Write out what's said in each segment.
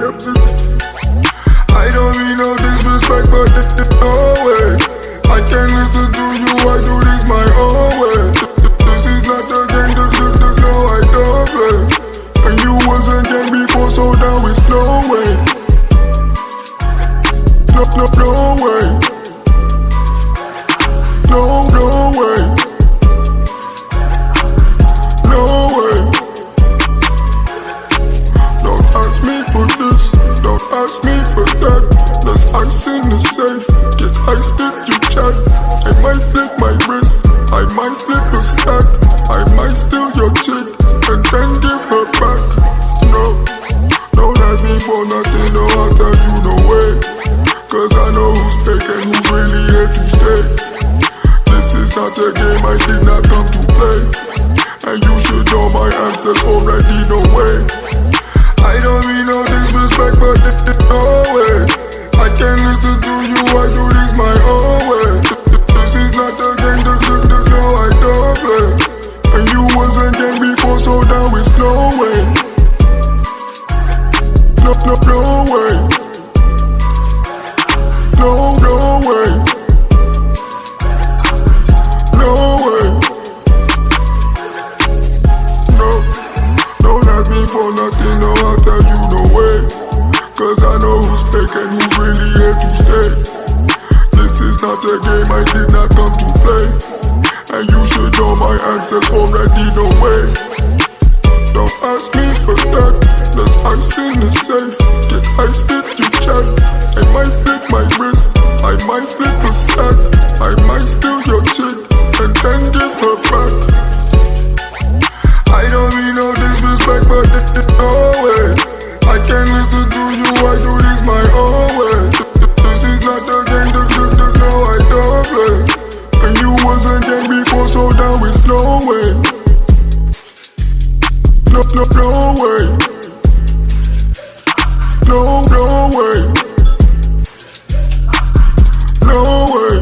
I don't mean no disrespect, but no way. I can't listen to you, I do this my own way. This is not a game, no I don't play. And you wasn't game before, so now it's no way. No way. No way. No way. Don't ask me for this, don't ask me for that. There's ice in the safe, get ice if you chat. I might flip my wrist, I might flip a stack. I might steal your chick and then give her back. No, don't ask me for nothing, no I'll tell you no way. Cause I know who's fake and who's really here to stay. This is not a game I did not come to play. And you should know my answers already, no way. I don't mean no disrespect, but no way. I can't listen to you, I do this my own way. This is not a game, no I don't play. And you wasn't game before, so now it's no way. No way. No way. No way. No, don't ask me for nothing, no I'll tell you no way. Cause I know who's fake and who's really here to stay. This is not a game I did not come to play. And you should know my answers already, no way. Don't ask me for that, there's ice in the safe. Get ice if you chat. I might flip my wrist, I might flip a stack. I might steal your chick and then give her back. I don't mean no disrespect, but no way. I can't listen to you, I do this my own way. This is not a game, no I don't play. And you wasn't game before, so now it's no way. No way. No way. No way.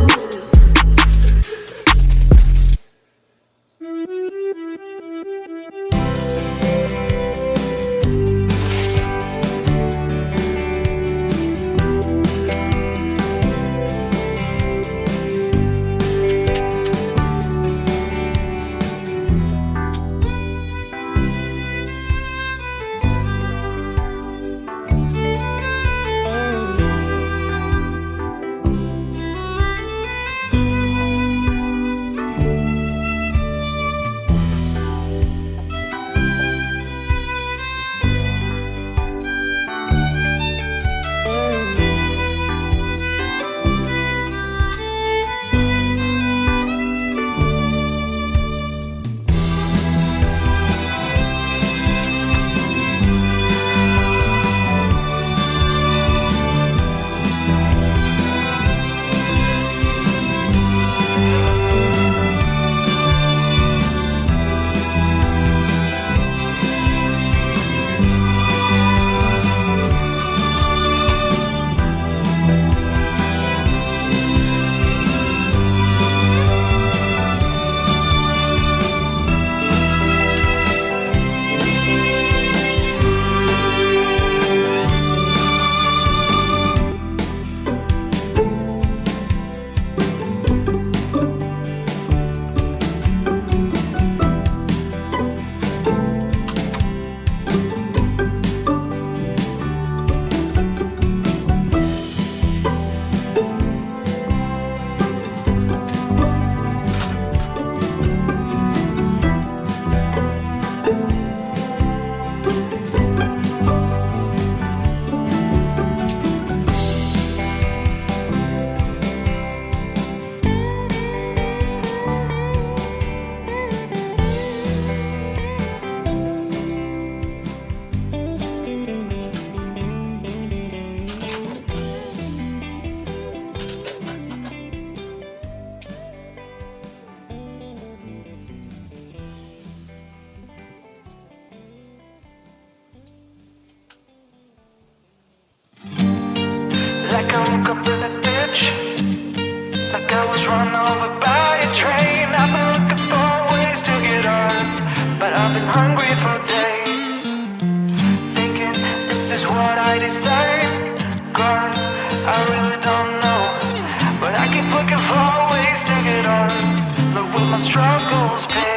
struggles pay.